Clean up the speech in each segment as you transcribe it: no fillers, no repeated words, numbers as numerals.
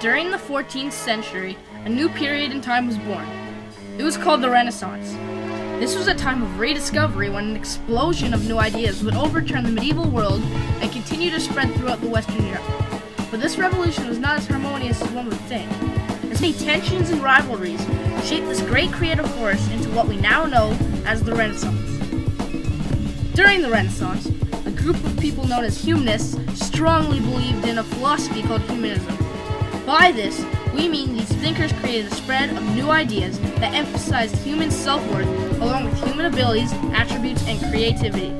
During the 14th century, a new period in time was born. It was called the Renaissance. This was a time of rediscovery when an explosion of new ideas would overturn the medieval world and continue to spread throughout the Western Europe. But this revolution was not as harmonious as one would think, as many tensions and rivalries shaped this great creative force into what we now know as the Renaissance. During the Renaissance, a group of people known as humanists strongly believed in a philosophy called humanism. By this, we mean these thinkers created a spread of new ideas that emphasized human self-worth along with human abilities, attributes, and creativity.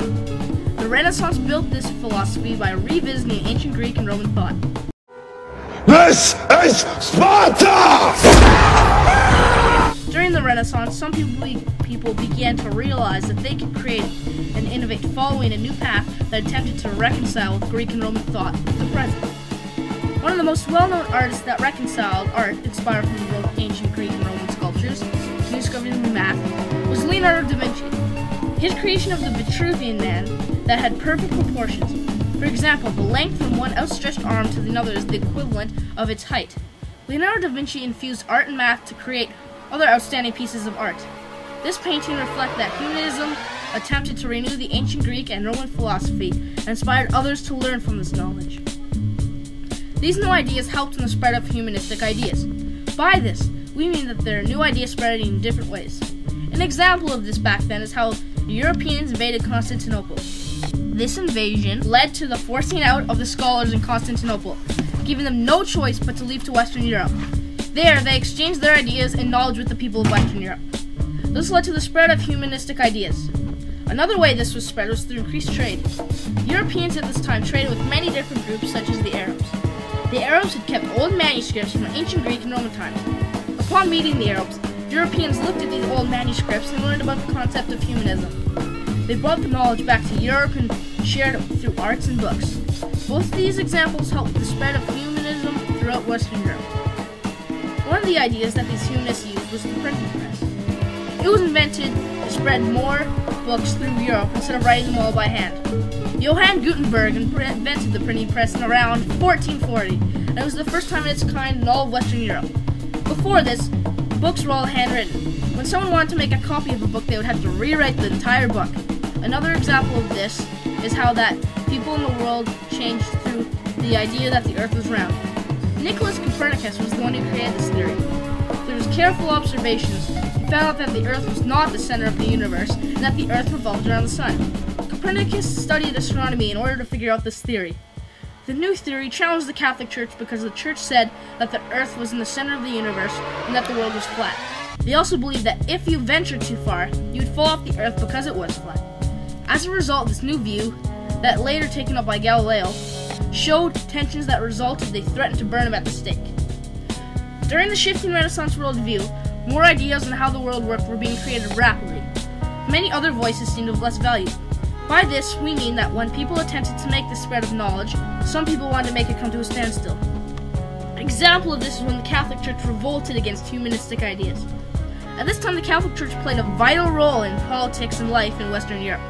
The Renaissance built this philosophy by revisiting ancient Greek and Roman thought. This is Sparta! During the Renaissance, some people began to realize that they could create and innovate following a new path that attempted to reconcile with Greek and Roman thought with the present. One of the most well-known artists that reconciled art inspired from both ancient Greek and Roman sculptures, who discovered in math, was Leonardo da Vinci. His creation of the Vitruvian Man that had perfect proportions. For example, the length from one outstretched arm to another is the equivalent of its height. Leonardo da Vinci infused art and math to create other outstanding pieces of art. This painting reflects that humanism attempted to renew the ancient Greek and Roman philosophy and inspired others to learn from this knowledge. These new ideas helped in the spread of humanistic ideas. By this, we mean that there are new ideas spreading in different ways. An example of this back then is how the Europeans invaded Constantinople. This invasion led to the forcing out of the scholars in Constantinople, giving them no choice but to leave to Western Europe. There, they exchanged their ideas and knowledge with the people of Western Europe. This led to the spread of humanistic ideas. Another way this was spread was through increased trade. Europeans at this time traded with many different groups such as the Arabs. The Arabs had kept old manuscripts from ancient Greek and Roman times. Upon meeting the Arabs, Europeans looked at these old manuscripts and learned about the concept of humanism. They brought the knowledge back to Europe and shared it through arts and books. Both of these examples helped the spread of humanism throughout Western Europe. One of the ideas that these humanists used was the printing press. It was invented to spread more books through Europe instead of writing them all by hand. Johann Gutenberg invented the printing press in around 1440, and it was the first time in its kind in all of Western Europe. Before this, books were all handwritten. When someone wanted to make a copy of a book, they would have to rewrite the entire book. Another example of this is how that people in the world changed through the idea that the earth was round. Nicholas Copernicus was the one who created this theory. Through his careful observations, he found out that the earth was not the center of the universe and that the earth revolved around the sun. Copernicus studied astronomy in order to figure out this theory. The new theory challenged the Catholic Church because the Church said that the earth was in the center of the universe and that the world was flat. They also believed that if you ventured too far, you would fall off the earth because it was flat. As a result, this new view, that later taken up by Galileo, showed tensions that resulted they threatened to burn him at the stake. During the shifting Renaissance worldview, more ideas on how the world worked were being created rapidly. Many other voices seemed of less value. By this, we mean that when people attempted to make the spread of knowledge, some people wanted to make it come to a standstill. An example of this is when the Catholic Church revolted against humanistic ideas. At this time, the Catholic Church played a vital role in politics and life in Western Europe.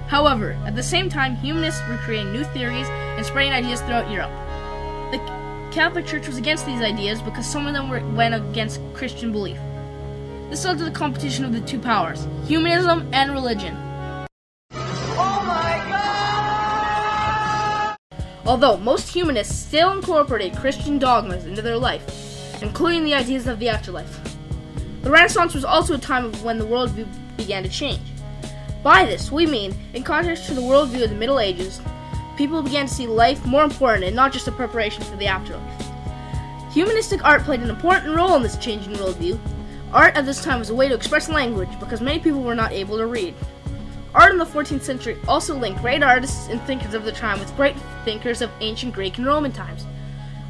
However, at the same time, humanists were creating new theories and spreading ideas throughout Europe. The Catholic Church was against these ideas because some of them went against Christian belief. This led to the competition of the two powers, humanism and religion. Although most humanists still incorporate Christian dogmas into their life, including the ideas of the afterlife. The Renaissance was also a time when the worldview began to change. By this, we mean, in contrast to the worldview of the Middle Ages, people began to see life more important and not just a preparation for the afterlife. Humanistic art played an important role in this changing worldview. Art at this time was a way to express language because many people were not able to read. Art in the 14th century also linked great artists and thinkers of the time with great thinkers of ancient Greek and Roman times.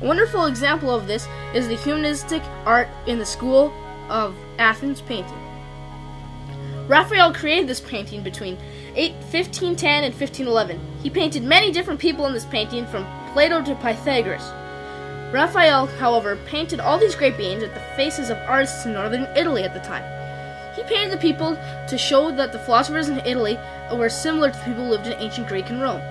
A wonderful example of this is the humanistic art in the School of Athens painting. Raphael created this painting between 1510 and 1511. He painted many different people in this painting, from Plato to Pythagoras. Raphael, however, painted all these great beings at the faces of artists in northern Italy at the time. He painted the people to show that the philosophers in Italy were similar to the people who lived in ancient Greek and Rome.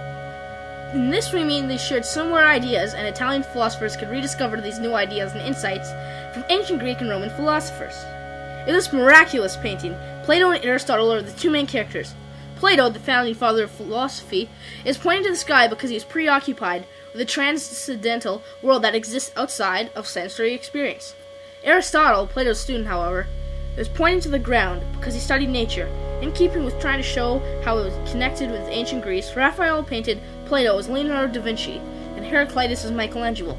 In this we mean they shared similar ideas, and Italian philosophers could rediscover these new ideas and insights from ancient Greek and Roman philosophers. In this miraculous painting, Plato and Aristotle are the two main characters. Plato, the founding father of philosophy, is pointing to the sky because he is preoccupied with the transcendental world that exists outside of sensory experience. Aristotle, Plato's student, however, is pointing to the ground because he studied nature. In keeping with trying to show how it was connected with ancient Greece, Raphael painted Plato as Leonardo da Vinci and Heraclitus as Michelangelo.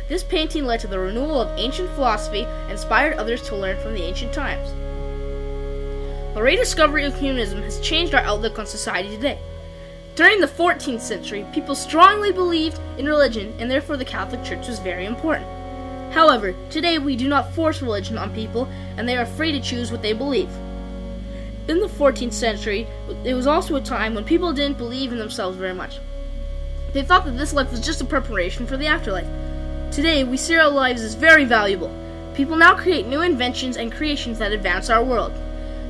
This painting led to the renewal of ancient philosophy and inspired others to learn from the ancient times. The rediscovery of humanism has changed our outlook on society today. During the 14th century, people strongly believed in religion, and therefore the Catholic Church was very important. However, today we do not force religion on people, and they are free to choose what they believe. In the 14th century, it was also a time when people didn't believe in themselves very much. They thought that this life was just a preparation for the afterlife. Today, we see our lives as very valuable. People now create new inventions and creations that advance our world.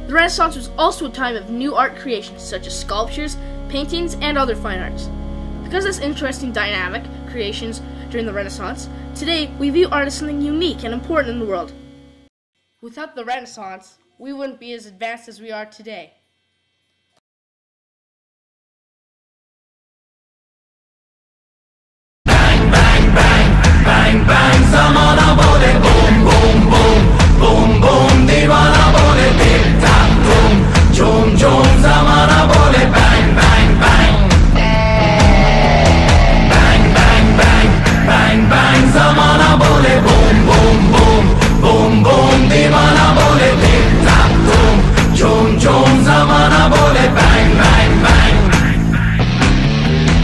The Renaissance was also a time of new art creations, such as sculptures, paintings, and other fine arts. Because of this interesting dynamic creations during the Renaissance, today we view art as something unique and important in the world. Without the Renaissance, we wouldn't be as advanced as we are today.